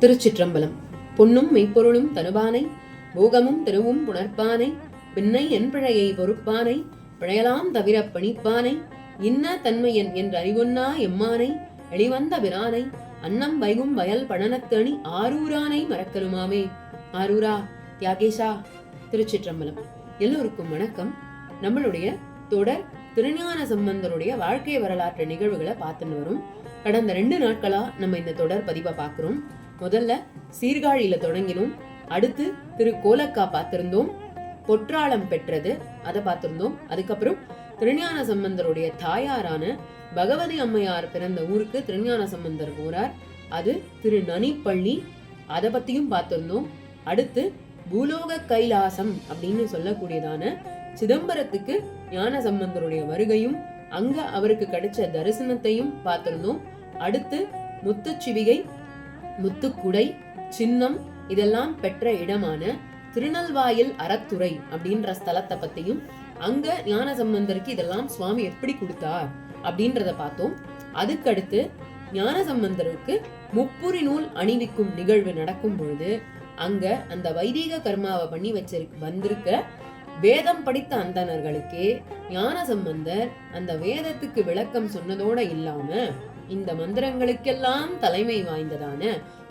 திருச்சிற்றம்பலம். பொன்னும் மெய்ப்பொருளும் தனுபானை, போகமும் திருவும் புணர்ப்பானை, பின்னை என் பிழையை பொறுப்பானை, பிழையலாம் தவிர பணிப்பானை, இன்ன தன்மையன் என்று அறிவொன்னா எம்மானை, எளிவந்த பிரானை, அன்னம் வைகும் வயல் பழனத்தணி ஆரூரானை மறக்கலுமாமே. ஆரூரா தியாகேஷா. திருச்சிற்றம்பலம். எல்லோருக்கும் வணக்கம். நம்மளுடைய தொடர் திருஞான சம்பந்தருடைய வாழ்க்கை வரலாற்று நிகழ்வுகளை பார்த்துன்னு வரும். கடந்த 2 நாட்களா நம்ம இந்த தொடர் பதிவை பார்க்கிறோம். முதல்ல சீர்காழியில தொடங்கினோம். அடுத்து திரு கோலக்கா பார்த்திருந்தோம். பொற்றாளம் பெற்றது அதை பார்த்திருந்தோம். அதுக்கப்புறம் திருஞான சம்பந்தருடைய தாயாரான பகவதி அம்மையார் பிறந்த ஊருக்கு திருஞான சம்பந்தர் போறார். அது திரு நனிப்பள்ளி, அதை பத்தியும் பார்த்திருந்தோம். அடுத்து பூலோக கைலாசம் அப்படின்னு சொல்லக்கூடியதான சிதம்பரத்துக்கு ஞான சம்பந்தருடைய வருகையும் அங்க அவருக்கு கிடைச்ச தரிசனத்தையும் பார்த்திருந்தோம். அடுத்து முத்துச்சிவிகை, முத்துக்குடை, சின்னம் இதெல்லாம் பெற்ற இடமான திருநல்வாயில் அறத்துறை அப்படின்ற ஸ்தலத்தை பத்தியும் அங்க ஞான சம்பந்தருக்கு இதெல்லாம் சுவாமி எப்படி கொடுத்தார் அப்படின்றத பார்த்தோம். அதுக்கடுத்து ஞான சம்பந்தருக்கு முப்புரி நூல் அணிவிக்கும் நிகழ்வு நடக்கும் பொழுது அங்க அந்த வைதீக கர்மாவை பண்ணி வந்திருக்க வேதம் படித்த அந்தணர்களுக்கே ஞான சம்பந்தர் அந்த வேதத்துக்கு விளக்கம் சொன்னதோட இல்லாம இந்த மந்திரங்களுக்கெல்லாம் தலைமை வாய்ந்ததான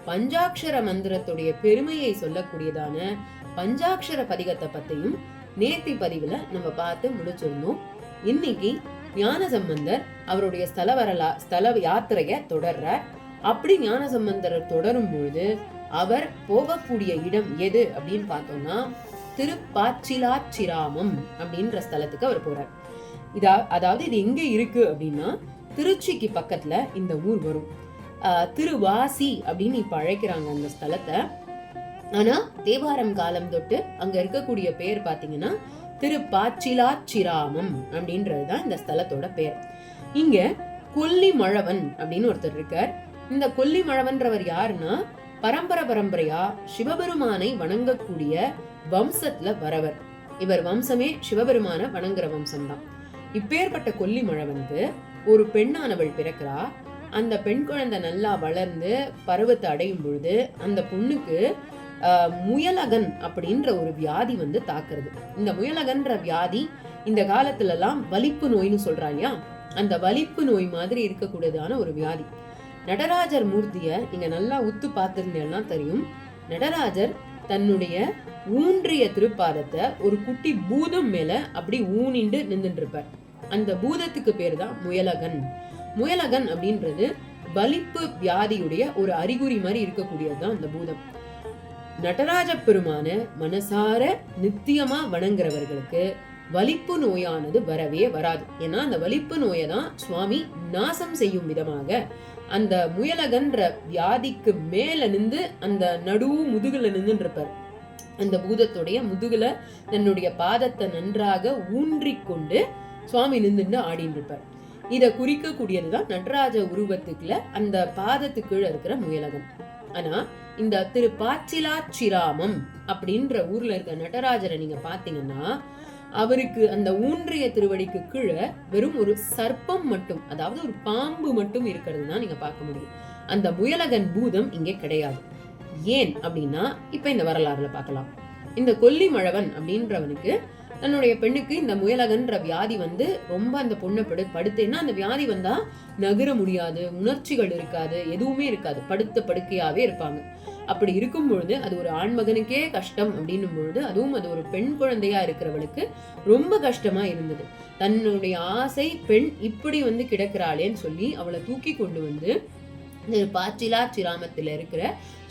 பஞ்சாட்சர மந்திரத்துடைய பெருமையை சொல்லக்கூடியதான பஞ்சாட்சர பதிகத்தை பத்தியும் நேர்த்தி பதிவுல நம்ம பார்த்து முடிச்சிருந்தோம். இன்னைக்கு ஞான சம்பந்தர் அவருடைய ஸ்தல யாத்திரைய தொடர்றார். அப்படி ஞான சம்பந்தர் தொடரும் பொழுது அவர் போகக்கூடிய இடம் எது அப்படின்னு பார்த்தோம்னா திருப்பாச்சிலாச்சிராமம் அப்படின்ற ஸ்தலத்துக்கு அவர் போறார். அதாவது இது எங்க இருக்கு அப்படின்னா திருச்சிக்கு பக்கத்துல இந்த ஊர் வரும். திருவாசி அப்படின்னு இப்ப அழைக்கிறாங்க அந்த ஸ்தலத்தை. ஆனா தேவாரம் காலம் தொட்டு அங்க இருக்கக்கூடிய பேர் பாத்தீங்கன்னா திருப்பாச்சிலாச்சிராமம் அப்படின்றதுதான் இந்த ஸ்தலத்தோட பேர். இங்க கொல்லிமழவன் அப்படின்னு ஒருத்தர் இருக்கார். இந்த கொல்லிமழவன்றவர் யாருன்னா பரம்பரையா சிவபெருமானை வணங்கக்கூடிய வம்சத்துல வரவர். இவர் வம்சமே சிவபெருமான வணங்குற வம்சம்தான். இப்பேற்பட்ட கொல்லிமழவனுக்கு ஒரு பெண்ணானவள் பிறக்கிறா. அந்த பெண் குழந்தை நல்லா வளர்ந்து பருவத்தை அடையும் பொழுது அந்த பொண்ணுக்கு முயலகன் அப்படின்ற ஒரு வியாதி தாக்குறது. இந்த முயலகன்ற வியாதி இந்த காலத்துல எல்லாம் வலிப்பு நோய்னு சொல்றாங்க. அந்த வலிப்பு நோய் மாதிரி இருக்கக்கூடியதான ஒரு வியாதி. நடராஜர் மூர்த்திய நீங்க நல்லா உத்து பார்த்திருந்தேன்னா தெரியும். நடராஜர் தன்னுடைய ஊன்றிய திருப்பாதத்தை ஒரு குட்டி பூதம் மேல அப்படி ஊனிண்டு நின்றுட்டு இருப்பார். அந்த பூதத்துக்கு பேர் தான் முயலகன். முயலகன் அப்படின்றது வலிப்பு வியாதியுடைய ஒரு அறிகுறி மாதிரி இருக்கக்கூடியதுதான் அந்த பூதம். நடராஜ பெருமான மனசார நித்தியமா வணங்குறவர்களுக்கு வலிப்பு நோயானது வரவே வராது. ஏன்னா அந்த வலிப்பு நோயை தான் சுவாமி நாசம் செய்யும் விதமாக அந்த முயலகன்ற வியாதிக்கு மேல நின்று அந்த முதுகுல நின்று இருப்பார். அந்த பூதத்துடைய முதுகுல தன்னுடைய பாதத்தை நன்றாக ஊன்றிக்கொண்டு சுவாமி நின்று ஆடின்னு இருப்பார். இதை குறிக்கக்கூடியதுதான் நடராஜ உருவத்துக்குள்ள அந்த பாதத்துக்கு இருக்கிற முயலகன். ஆனா இந்த திருப்பாச்சிலாச்சிராமம் அப்படின்ற ஊர்ல இருக்க நடராஜரை நீங்க பாத்தீங்கன்னா அவருக்கு அந்த ஊன்றிய திருவடிக்கு கீழே வெறும் ஒரு சர்ப்பம் மட்டும், அதாவது ஒரு பாம்பு மட்டும் இருக்கிறது தான் நீங்க பார்க்க முடியும். அந்த முயலகன் பூதம் இங்கே கிடையாது. ஏன் அப்படின்னா இப்ப இந்த வரலாறுல பார்க்கலாம். இந்த கொல்லிமழவன் அப்படின்றவனுக்கு தன்னுடைய பெண்ணுக்கு இந்த முயலகன்ற வியாதி ரொம்ப அந்த பொண்ணை படுத்தேன்னா அந்த வியாதி வந்தா நகர முடியாது, உணர்ச்சிகள் இருக்காது, எதுவுமே இருக்காது, படுத்த படுக்கையாவே இருப்பாங்க. அப்படி இருக்கும் பொழுது அது ஒரு ஆண்மகனுக்கே கஷ்டம் அப்படின்னும் பொழுது அதுவும் அது ஒரு பெண் குழந்தையா இருக்கிறவளுக்கு ரொம்ப கஷ்டமா இருந்தது. தன்னுடைய ஆசை பெண் இப்படி கிடக்கிறாளேன்னு சொல்லி அவளை தூக்கி கொண்டு பாச்சிலாச்சிராமத்துல இருக்கிற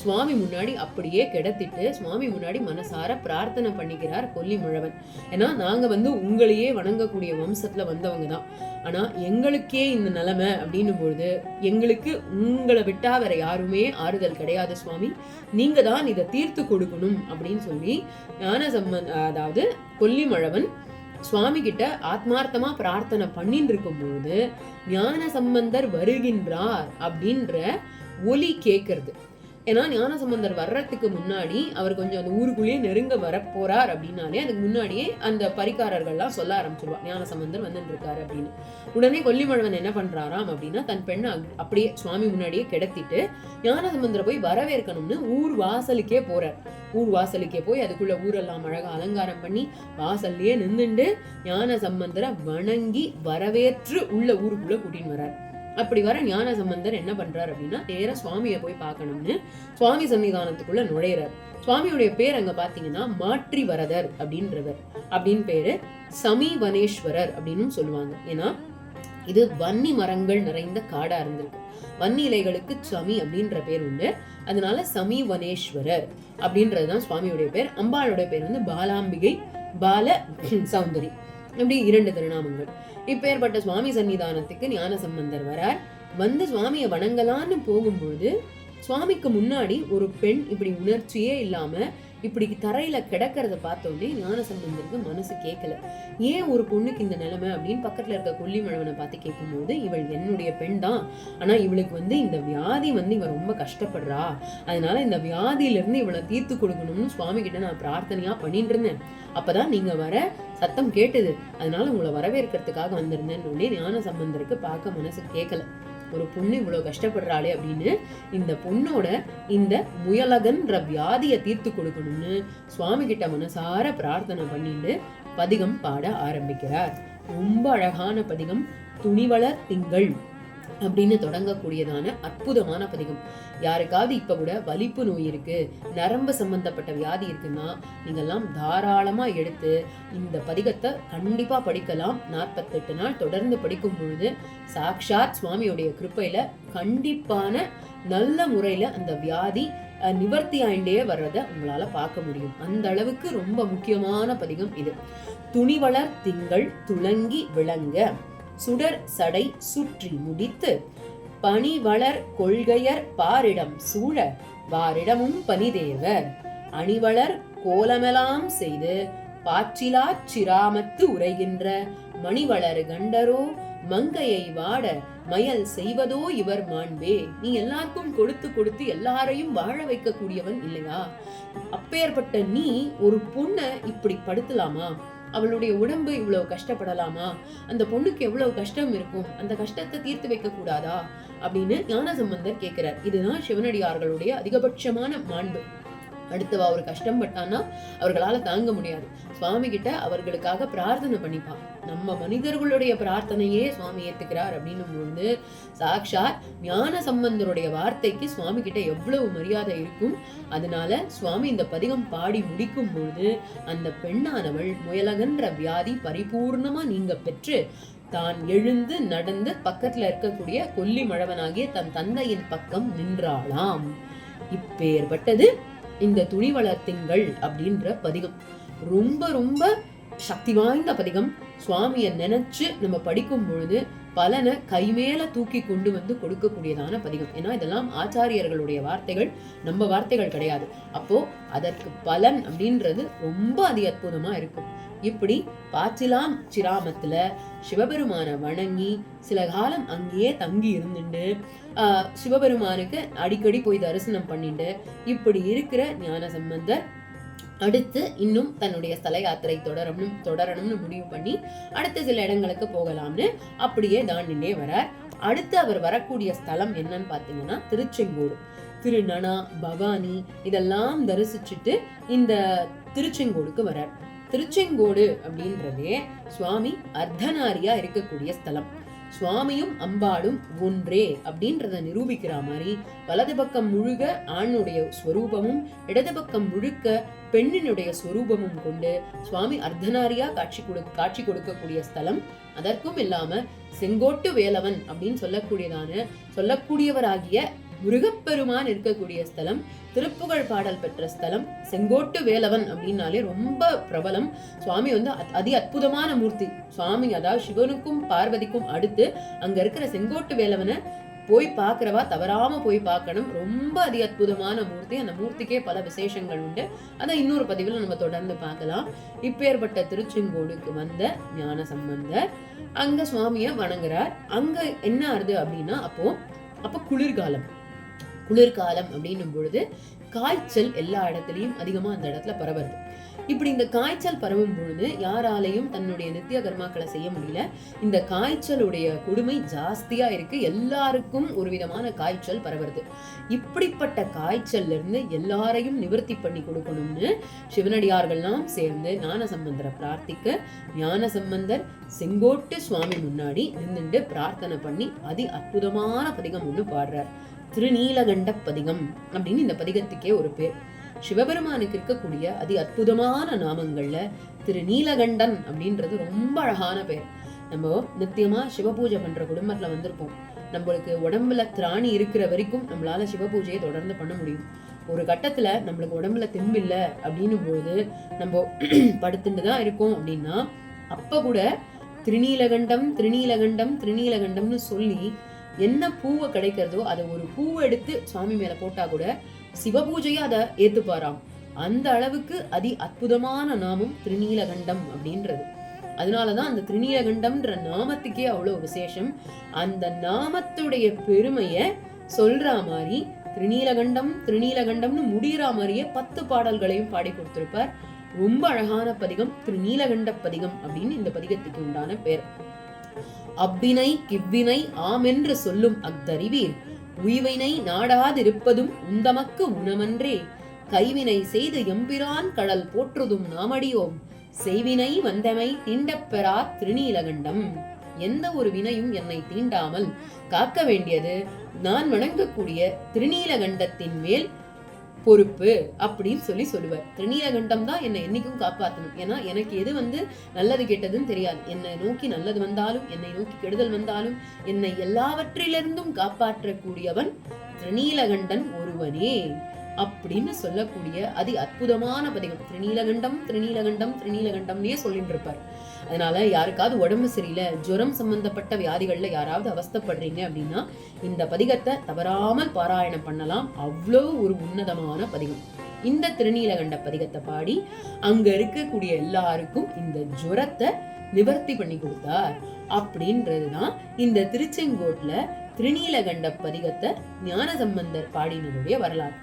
சுவாமி முன்னாடி அப்படியே கிடத்திட்டு சுவாமி முன்னாடி மனசார பிரார்த்தனை பண்ணிக்கிறார் கொல்லிமழவன். ஏன்னா நாங்க உங்களையே வணங்கக்கூடிய வம்சத்துல வந்தவங்க தான். ஆனா எங்களுக்கே இந்த நிலைமை அப்படின்னும் பொழுது எங்களுக்கு உங்களை விட்டா வேற யாருமே ஆறுதல் கிடையாது சுவாமி, நீங்க தான் இதை தீர்த்து கொடுக்கணும் அப்படின்னு சொல்லி அதாவது கொல்லிமழவன் சுவாமி கிட்ட ஆத்மார்த்தமா பிரார்த்தனை பண்ணிட்டு இருக்கும் பொழுது ஞான சம்பந்தர் வருகின்றார் அப்படின்ற ஒலி கேட்கறது. ஏன்னா ஞானசம்பந்தர் வர்றதுக்கு முன்னாடி அவர் கொஞ்சம் அந்த ஊருக்குள்ளேயே நெருங்க வர போறார் அப்படின்னாலே அதுக்கு முன்னாடியே அந்த பரிகாரர்கள்லாம் சொல்ல ஆரம்பிச்சிருவா, ஞானசம்பந்தர் வந்துட்டு இருக்காரு அப்படின்னு. உடனே கொல்லிமழவன் என்ன பண்றாராம் அப்படின்னா, தன் பெண்ணை அப்படியே சுவாமி முன்னாடியே கிடத்திட்டு ஞானசம்பந்தரை போய் வரவேற்கணும்னு ஊர் வாசலுக்கே போறார். ஊர் வாசலுக்கே போய் அதுக்குள்ள ஊரெல்லாம் அழகா அலங்காரம் பண்ணி வாசல்லையே நின்றுண்டு ஞானசம்பந்தரை வணங்கி வரவேற்று உள்ள ஊருக்குள்ள கூட்டின்னு வர்றார். அப்படி வர ஞானசம்பந்தர் என்ன பண்றாரு அப்படின்னா, நேரா சுவாமியை போய் பார்க்கணும்னு சுவாமி சன்னிதானத்துக்குள்ள நுழையிறார். சுவாமியுடைய பேர் அங்க பாத்தீங்கன்னா மாற்றி வரதர் அப்படின்றவர் அப்படின்னு பேரு. சமீவனேஸ்வரர் அப்படின்னு சொல்லுவாங்க. ஏன்னா இது வன்னி மரங்கள் நிறைந்த காடா இருந்திருக்கு. வன்னி இலைகளுக்கு சமி அப்படின்ற பேர் உண்டு. அதனால சமீவனேஸ்வரர் அப்படின்றதுதான் சுவாமியுடைய பேர். அம்பாளுடைய பேர் வந்து பாலாம்பிகை, பால சௌந்தரி, இப்படி 2 திருநாமங்கள். இப்பேற்பட்ட சுவாமி சன்னிதானத்துக்கு ஞானசம்பந்தர் வரார். வந்து சுவாமியை வணங்கலான்னு போகும்போது சுவாமிக்கு முன்னாடி ஒரு பெண் இப்படி உணர்ச்சியே இல்லாம இப்படி தரையில கிடக்கிறத பார்த்தோன்னே ஞானசம்பந்தருக்கு மனசு கேட்கல. ஏன் ஒரு பொண்ணுக்கு இந்த நிலைமை அப்படின்னு பக்கத்துல இருக்க கொல்லிமழவனை பார்த்து கேட்கும்போது, இவள் என்னுடைய பெண் தான், ஆனா இவளுக்கு வந்து இந்த வியாதி வந்து இவ ரொம்ப கஷ்டப்படுறா, அதனால இந்த வியாதியில இருந்து இவளை தீர்த்து கொடுக்கணும்னு சுவாமி கிட்ட நான் பிரார்த்தனையா பண்ணிட்டு இருந்தேன். அப்பதான் நீங்க வர சத்தம் கேட்டது, அதனால உங்களை வரவேற்கிறதுக்காக வந்திருந்தேன்னு ஞானசம்பந்தருக்கு பார்க்க மனசு கேட்கல. ஒரு பொண்ணு இவ்வளவு கஷ்டப்படுறாளே அப்படின்னு இந்த பொண்ணோட இந்த முயலகன்ற வியாதியை தீர்த்து கொடுக்கணும்னு சுவாமி கிட்ட மனசார பிரார்த்தனை பண்ணிட்டு பதிகம் பாட ஆரம்பிக்கிறார். ரொம்ப அழகான பதிகம். துணிவளர் திங்கள் அப்படின்னு தொடங்கக்கூடியதான அற்புதமான பதிகம். யாருக்காவது இப்ப கூட வலிப்பு நோய் இருக்கு, நரம்பு சம்பந்தப்பட்ட வியாதி இருக்குன்னா நீங்கெல்லாம் தாராளமா எடுத்து இந்த பதிகத்தை கண்டிப்பா படிக்கலாம். 48 நாள் தொடர்ந்து படிக்கும் பொழுது சாக்ஷாத் சுவாமியுடைய கிருப்பையில கண்டிப்பான நல்ல முறையில அந்த வியாதி நிவர்த்தி ஆயிண்டே வர்றத உங்களால பார்க்க முடியும். அந்த அளவுக்கு ரொம்ப முக்கியமான பதிகம் இது. துணிவளர் திங்கள் துளங்கி விளங்க சுடர் சடை சுற்றி முடித்து பணிவளர் கொள்கையர் பாரிடம் சூழ வாரிடமும் பனிதேவர் அணிவளர் கோலமெலாம் செய்து பாற்றிலா சிராமத்து உரைகின்ற மணிவளர் கண்டரோ மங்கையை வாட மயல் செய்வதோ இவர் மாண்பே. நீ எல்லாருக்கும் கொடுத்து கொடுத்து எல்லாரையும் வாழ வைக்க கூடியவன் இல்லையா? அப்பேற்பட்ட நீ ஒரு பொண்ணை இப்படி படுத்தலாமா? அவளுடைய உடம்பு இவ்வளவு கஷ்டப்படலாமா? அந்த பொண்ணுக்கு எவ்வளவு கஷ்டம் இருக்கும், அந்த கஷ்டத்தை தீர்த்து வைக்க கூடாதா அப்படின்னு ஞானசம்பந்தர் கேட்கிறார். இதுதான் சிவனடியார்களுடைய அதிகபட்சமான மாண்பு. அடுத்தவா ஒரு கஷ்டம் பட்டானா அவர்களால தாங்க முடியாது. சுவாமி கிட்ட அவர்களுக்காக பிரார்த்தனை பண்ணிப்பான். நம்ம மனிதர்களுடைய பிரார்த்தனையே சுவாமி ஏத்துக்கிறார் அப்படின்னு பொழுது சாக்ஷாத் ஞான சம்பந்தருடைய வார்த்தைக்கு சுவாமி கிட்ட எவ்வளவு மரியாதை இருக்கும். அதனால சுவாமி இந்த பதிகம் பாடி முடிக்கும் பொழுது அந்த பெண்ணானவள் முயலகன்ற வியாதி பரிபூர்ணமா நீங்க பெற்று தான் எழுந்து நடந்து பக்கத்துல இருக்கக்கூடிய கொல்லிமழவனாகிய தன் தந்தையின் பக்கம் நின்றாளாம். இப்பேற்பட்டது இந்த துணிவளர் திங்கள் அப்படின்ற பதிகம். ரொம்ப ரொம்ப சக்தி வாய்ந்த பதிகம். சுவாமியை நினைச்சு நம்ம படிக்கும் பொழுது பலனை கைமேல தூக்கி கொண்டு வந்து கொடுக்கக்கூடியதான பதிகம். ஏன்னா இதெல்லாம் ஆச்சாரியர்களுடைய வார்த்தைகள், நம்ம வார்த்தைகள் கிடையாது. அப்போ அதற்கு பலன் அப்படின்றது ரொம்ப அதி அற்புதமா இருக்கும். இப்படி பாச்சிலாம் சிராமத்துல சிவபெருமான வணங்கி சில காலம் அங்கேயே தங்கி இருந்துட்டு சிவபெருமானுக்கு அடிக்கடி போய் தரிசனம் பண்ணிட்டு இப்படி இருக்கிற ஞானசம்பந்தர் அடுத்து இன்னும் தன்னுடைய ஸ்தல யாத்திரை தொடரணும்னு முடிவு பண்ணி அடுத்த சில இடங்களுக்கு போகலாம்னு அப்படியே தாண்டினே வரார். அடுத்து அவர் வரக்கூடிய ஸ்தலம் என்னன்னு பாத்தீங்கன்னா திருச்செங்கோடு. திருநனா, பவானி இதெல்லாம் தரிசிச்சுட்டு இந்த திருச்செங்கோடுக்கு வரார். திருச்செங்கோடு அப்படின்றதே சுவாமி அர்த்தநாரியா இருக்கக்கூடிய ஸ்தலம். சுவாமியும் அம்பாளும் ஒன்றே அப்படின்றத நிரூபிக்கிற மாதிரி வலது பக்கம் முழுக்க ஆணுடைய ஸ்வரூபமும் இடது பக்கம் முழுக்க பெண்ணினுடைய ஸ்வரூபமும் கொண்டு சுவாமி அர்த்தநாரியா காட்சி கொடுக்கக்கூடிய ஸ்தலம். அதற்கும் இல்லாம செங்கோட்டு வேலவன் அப்படின்னு சொல்லக்கூடியவராகிய முருகப்பெருமான் இருக்கக்கூடிய ஸ்தலம், திருப்புகழ் பாடல் பெற்ற ஸ்தலம். செங்கோட்டு வேலவன் அப்படின்னாலே ரொம்ப பிரபலம். சுவாமி வந்து அதி அற்புதமான மூர்த்தி. சுவாமி அதாவது சிவனுக்கும் பார்வதிக்கும் அடுத்து அங்க இருக்கிற செங்கோட்டு வேலவனை போய் பார்க்கிறவா தவறாம போய் பார்க்கணும். ரொம்ப அதி அற்புதமான மூர்த்தி. அந்த மூர்த்திக்கே பல விசேஷங்கள் உண்டு. அதை இன்னொரு பதிவில் நம்ம தொடர்ந்து பார்க்கலாம். இப்பேற்பட்ட திருச்செங்கோடுக்கு வந்த ஞான சம்பந்தர் அங்க சுவாமிய வணங்குறார். அங்க என்ன ஆறுது அப்படின்னா அப்போ குளிர்காலம். குளிர்காலம் அப்படின்னும் பொழுது காய்ச்சல் எல்லா இடத்துலயும் அதிகமா அந்த இடத்துல பரவுறது. இப்படி இந்த காய்ச்சல் பரவும் பொழுது யாராலையும் தன்னுடைய நித்திய கர்மாக்களை செய்ய முடியல. இந்த காய்ச்சலுடைய கொடுமை ஜாஸ்தியா இருக்கு. எல்லாருக்கும் ஒரு விதமான காய்ச்சல் பரவுறது. இப்படிப்பட்ட காய்ச்சல்ல இருந்து எல்லாரையும் நிவர்த்தி பண்ணி கொடுக்கணும்னு சிவனடியார்கள்லாம் சேர்ந்து ஞானசம்பந்தரை பிரார்த்திக்க, ஞானசம்பந்தர் செங்கோட்டு சுவாமி முன்னாடி நின்றுட்டு பிரார்த்தனை பண்ணி அதி அற்புதமான பதிகம் ஒண்ணு பாடுறார். திருநீலகண்ட பதிகம் அப்படின்னு இந்த பதிகத்துக்கே ஒரு பேர். சிவபெருமானுக்கு இருக்கக்கூடிய அதி அற்புதமான நாமங்கள்ல திருநீலகண்டன் அப்படின்றது ரொம்ப அழகான பேர். நம்ம நித்தியமா சிவபூஜை பண்ற குடும்பத்துல வந்திருப்போம். நம்மளுக்கு உடம்புல திராணி இருக்கிற வரைக்கும் நம்மளால சிவபூஜையை தொடர்ந்து பண்ண முடியும். ஒரு கட்டத்துல நம்மளுக்கு உடம்புல தெம்பில்ல அப்படின்னும் போது நம்ம படுத்துட்டு தான் இருக்கோம் அப்படின்னா அப்ப கூட திருநீலகண்டம் திருநீலகண்டம் திருநீலகண்டம்னு சொல்லி என்ன பூவை கிடைக்கிறதோ அதை ஒரு பூவை எடுத்து சுவாமி மேல போட்டா கூட சிவபூஜையை அதை ஏத்துப்பாராம். அந்த அளவுக்கு அதி அற்புதமான நாமம் திருநீலகண்டம் அப்படின்றது. அதனாலதான் அந்த திருநீலகண்டம்ன்ற நாமத்துக்கே அவ்வளவு விசேஷம். அந்த நாமத்துடைய பெருமைய சொல்ற மாதிரி திருநீலகண்டம் திருநீலகண்டம்னு முடிகிற மாதிரியே 10 பாடல்களையும் பாடி கொடுத்திருப்பார். ரொம்ப அழகான பதிகம் திருநீலகண்ட பதிகம் அப்படின்னு இந்த பதிகத்துக்கு உண்டான பேர். அவ்வினை கிவ்வினை ஆமென்று சொல்லும் அக்தறிவீர், உய்வினை நாடாதிருப்பதும் உந்தமக்கு உணமன்றே, கைவினை செய்து எம்பிரான் கடல் போற்றுதும் நாமடியோம், செய்வினை வந்தமை தீண்டப்பெறா திருநீலகண்டம். எந்த ஒரு வினையும் என்னை தீண்டாமல் காக்க வேண்டியது நான் வணங்கக்கூடிய திருநீலகண்டத்தின் மேல் பொறுப்பு அப்படின்னு சொல்லுவார். திருநீலகண்டம் தான் என்னை என்னைக்கும் காப்பாற்றணும். ஏன்னா எனக்கு எது நல்லது கெட்டதுன்னு தெரியாது. என்னை நோக்கி நல்லது வந்தாலும் என்னை நோக்கி கெடுதல் வந்தாலும் என்னை எல்லாவற்றிலிருந்தும் காப்பாற்றக்கூடியவன் திருநீலகண்டன் ஒருவனே அப்படின்னு சொல்லக்கூடிய அதி அற்புதமான பதிகம். திருநீலகண்டம் திருநீலகண்டம் திருநீலகண்டம்னே சொல்லிட்டு இருப்பார். அதனால யாருக்காவது உடம்பு சரியில்லை, ஜுரம் சம்பந்தப்பட்ட வியாதிகள்ல யாராவது அவஸ்தப்படுறீங்க அப்படின்னா இந்த பதிகத்தை தவறாமல் பாராயணம் பண்ணலாம். அவ்வளவு ஒரு உன்னதமான பதிகம். இந்த திருநீலகண்ட பதிகத்தை பாடி அங்க இருக்கக்கூடிய எல்லாருக்கும் இந்த ஜுரத்தை நிவர்த்தி பண்ணி கொடுத்தார் அப்படின்றதுதான் இந்த திருச்செங்கோட்ல திருநீலகண்ட பதிகத்தை ஞானசம்பந்தர் பாடினதுடைய வரலாறு.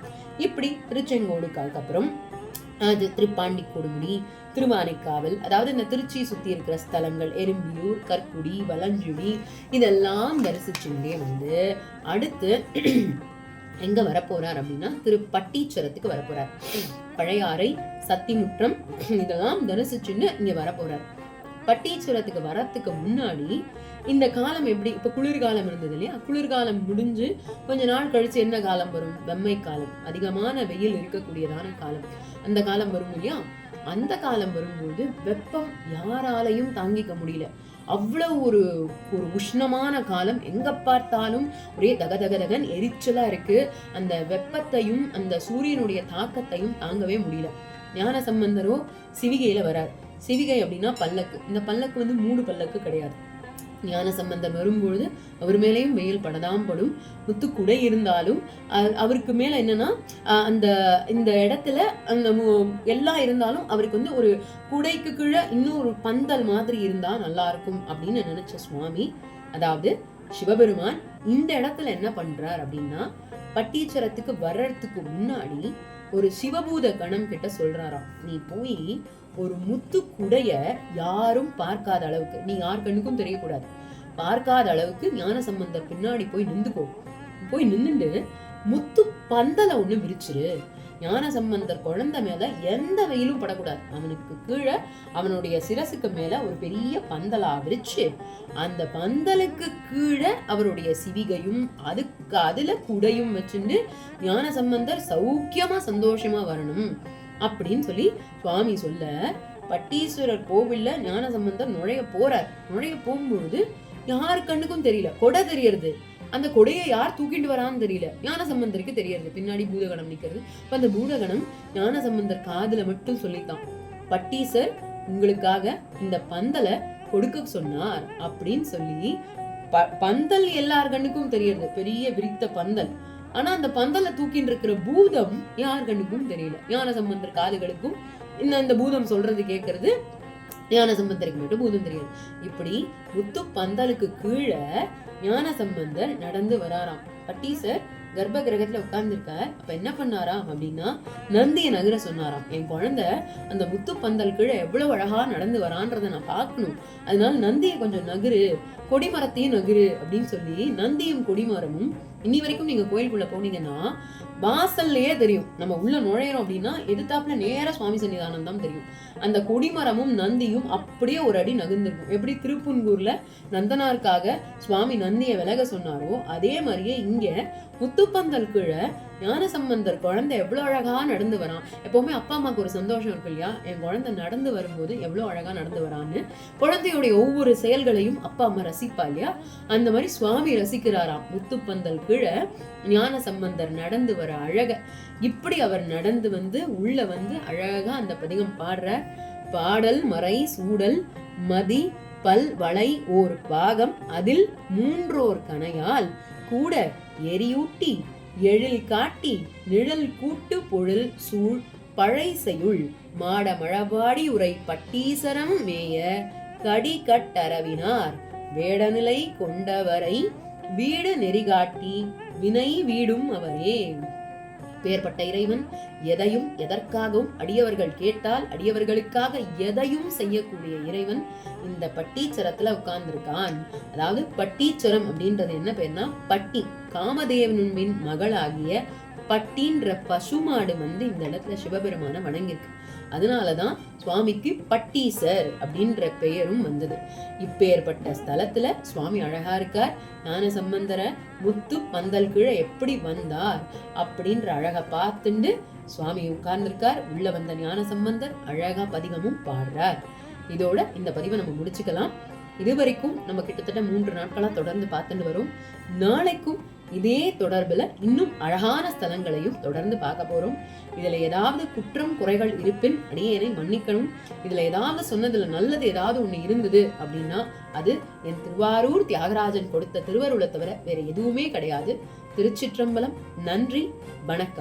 இப்படி திருச்செங்கோடுக்கு அப்புறம் அது திருப்பாண்டி கொடுமுடி, திருவானைக்காவல், அதாவது இந்த திருச்சி சுத்தி இருக்கிற ஸ்தலங்கள், எறும்பியூர், கற்குடி, வலஞ்சுடி இதெல்லாம் தரிசிச்சுட்டே அடுத்து எங்க வரப்போறார் அப்படின்னா திருப்பட்டீச்சரத்துக்கு வரப்போறார். பழையாறை, சத்திமுற்றம் இதெல்லாம் தரிசிச்சுன்னு இங்க வரப்போறார். பட்டீச்சரத்துக்கு வரத்துக்கு முன்னாடி இந்த காலம் எப்படி, இப்ப குளிர்காலம் இருந்தது இல்லையா, குளிர்காலம் முடிஞ்சு கொஞ்ச நாள் கழிச்சு என்ன காலம் வரும்? வெம்மை காலம், அதிகமான வெயில் இருக்கக்கூடியதான காலம். அந்த காலம் வரும் இல்லையா, அந்த காலம் வரும்போது வெப்பம் யாராலையும் தாங்கிக்க முடியல. அவ்வளவு ஒரு உஷ்ணமான காலம். எங்க பார்த்தாலும் ஒரே தகதகதகன் எரிச்சலா இருக்கு. அந்த வெப்பத்தையும் அந்த சூரியனுடைய தாக்கத்தையும் தாங்கவே முடியல. ஞானசம்பந்தரோ சிவிகையில வரார். சிவிகை அப்படின்னா பல்லக்கு. இந்த பல்லக்கு 3 பல்லக்கு கிடையாது. ஞானசம்பந்தர் வரும்பொழுது அவர் மேலேயும் வெயில் படதான் படும். முத்துக்குடை இருந்தாலும் அவருக்கு மேல என்னன்னா அந்த இந்த இடத்துல அந்த எல்லாம் இருந்தாலும் அவருக்கு ஒரு குடைக்கு கீழே இன்னும் ஒரு பந்தல் மாதிரி இருந்தா நல்லா இருக்கும் அப்படின்னு நினைச்ச சுவாமி, அதாவது சிவபெருமான் இந்த இடத்துல என்ன பண்றார் அப்படின்னா பட்டீச்சரத்துக்கு வர்றதுக்கு முன்னாடி ஒரு சிவபூத கணம் கிட்ட சொல்றாராம், நீ போய் ஒரு முத்து குடைய யாரும் பார்க்காத அளவுக்கு, நீ யார் கண்ணுக்கும் தெரியக்கூடாது, பார்க்காத அளவுக்கு ஞானசம்பந்தர் பின்னாடி போய் நின்றுக்கோ. போய் நின்னுட்டு முத்து பந்தல ஒண்ணு விரிச்சிரு. ஞானசம்பந்தர் குழந்தை மேல எந்த வெயிலும் படக்கூடாது. அவனுக்கு கீழே அவனுடைய சிரசுக்கு மேல ஒரு பெரிய பந்தலா விரிச்சு அந்த பந்தலுக்கு கீழே அவருடைய சிவிகையும் அதுல குடையும் வச்சுட்டு ஞானசம்பந்தர் சௌக்கியமா சந்தோஷமா வரணும் அப்படின்னு சொல்லி சுவாமி சொல்ல, பட்டீஸ்வரர் கோவில்ல ஞானசம்பந்தர் நுழைய போகும்பொழுது யாரு கண்ணுக்கும் தெரியல, கொடை தெரியறது. அந்த கொடையை யார் தூக்கிட்டு வரான்னு தெரியல. ஞானசம்பந்தருக்கு தெரியறது, பின்னாடி பூதகணம் நிக்கிறது. இப்ப அந்த பூதகணம் ஞானசம்பந்தர் காதுல மட்டும் சொல்லித்தான், பட்டீசர் உங்களுக்காக இந்த பந்தலை கொடுக்க சொன்னார் அப்படின்னு சொல்லி. பந்தல் எல்லார் கண்ணுக்கும் தெரியறது, பெரிய விரித்த பந்தல். ஆனா அந்த பந்தலை தூக்கிட்டு இருக்கிற பூதம் யார் கண்ணுக்கும் தெரியல. ஞானசம்பந்தர் காதுகளுக்கும் இந்த பூதம் சொல்றது கேட்கறது, ஞானசம்பந்தருக்கு மட்டும் பூதம் தெரியாது. இப்படி முத்து பந்தலுக்கு கீழே ஞானசம்பந்தர் நடந்து வராராம். பட்டீசர் கர்ப்ப கிரகத்துல உட்கார்ந்துருக்கார். அப்ப என்ன பண்ணாராம் அப்படின்னா, நந்தியை நகர சொன்னாராம். என் குழந்தை அந்த முத்து பந்தல் கீழே எவ்வளவு அழகா நடந்து வரான்றதை நான் பார்க்கணும், அதனால நந்தியை கொஞ்சம் நகரு, கொடிமரத்தையும் நகரு அப்படின்னு சொல்லி நந்தியும் கொடிமரமும் இன்னி வரைக்கும் நீங்க கோயிலுக்குள்ள போனீங்கன்னா வாசல்லையே தெரியும். நம்ம உள்ள நுழையிறோம் அப்படின்னா எதிர்த்தாப்புல நேர சுவாமி சன்னிதானம் தான் தெரியும். அந்த கொடிமரமும் நந்தியும் அப்படியே ஒரு அடி நகர்ந்திருக்கும். எப்படி திருப்புன்கூர்ல நந்தனாருக்காக சுவாமி நந்தியை விலக சொன்னாரோ அதே மாதிரியே இங்க முத்துப்பந்தல் கீழே ஞானசம்பந்தர் குழந்தை எவ்வளவு அழகா நடந்து வரான். எப்பவுமே அப்பா அம்மாவுக்கு ஒரு சந்தோஷம் இருக்கு இல்லையா, என் குழந்தை நடந்து வரும்போது எவ்வளவு அழகா நடந்து வரான்னு. குழந்தையுடைய ஒவ்வொரு செயல்களையும் அப்பா அம்மா ரசிப்பா இல்லையா, அந்த மாதிரி சுவாமி ரசிக்கிறாராம். முத்துப்பந்தல் கீழே ஞானசம்பந்தர் நடந்து வர அழக, இப்படி அவர் நடந்து வந்து உள்ள வந்து அழகா அந்த பதிகம் பாடுற. பாடல் மறை சூடல் மதி பல் வளை ஓர் பாகம் அதில் மூன்றோர் கனையால் கூட எரியூட்டி எழில் காட்டி நிழல் கூட்டு பொழில் சூழ் பழை செய்யுள் மாட மழபாடி உரை பட்டீசரம் மேய கடி கட்டரவினார் வேடநிலை கொண்டவரை வீடு நெறிகாட்டி வினை வீடும் அவரே. பேர்பட்ட இறைவன் எதையும் எதற்காகவும் அடியவர்கள் கேட்டால் அடியவர்களுக்காக எதையும் செய்யக்கூடிய இறைவன் இந்த பட்டீச்சரத்துல உட்கார்ந்துருக்கான். அதாவது பட்டீச்சரம் அப்படின்றது என்ன பேர்னா, பட்டி காமதேவனின் மகளாகிய பட்டின்ற பசுமாடு வந்து இந்த இடத்துல சிவபெருமான வணங்கிருக்கு. அதனாலதான் சுவாமிக்கு பட்டீசர் அப்படின்ற பெயரும் வந்தது. இப்பேற்பட்ட ஸ்தலத்துல சுவாமி அழகா இருக்கார். ஞானசம்பந்தர முத்து பந்தல் கீழே எப்படி வந்தார் அப்படின்ற அழகை பார்த்துண்டு சுவாமி உட்கார்ந்திருக்கார். உள்ள வந்த ஞானசம்பந்தர் அழகா பதிகமும் பாடுறார். இதோட இந்த பதிவை நம்ம முடிச்சுக்கலாம். இதுவரைக்கும் நம்ம கிட்டத்தட்ட 3 நாட்களா தொடர்ந்து பார்த்துட்டு வரோம். நாளைக்கும் இதே தொடர்புல இன்னும் அழகான ஸ்தலங்களையும் தொடர்ந்து பார்க்க போறோம். இதுல ஏதாவது குற்றம் குறைகள் இருப்பின் அடியேனை மன்னிக்கணும். இதுல ஏதாவது சொன்னதுல நல்லது ஏதாவது ஒண்ணு இருந்தது அப்படின்னா அது என் திருவாரூர் தியாகராஜன் கொடுத்த திருவருளை தவிர வேற எதுவுமே கிடையாது. திருச்சிற்றம்பலம். நன்றி, வணக்கம்.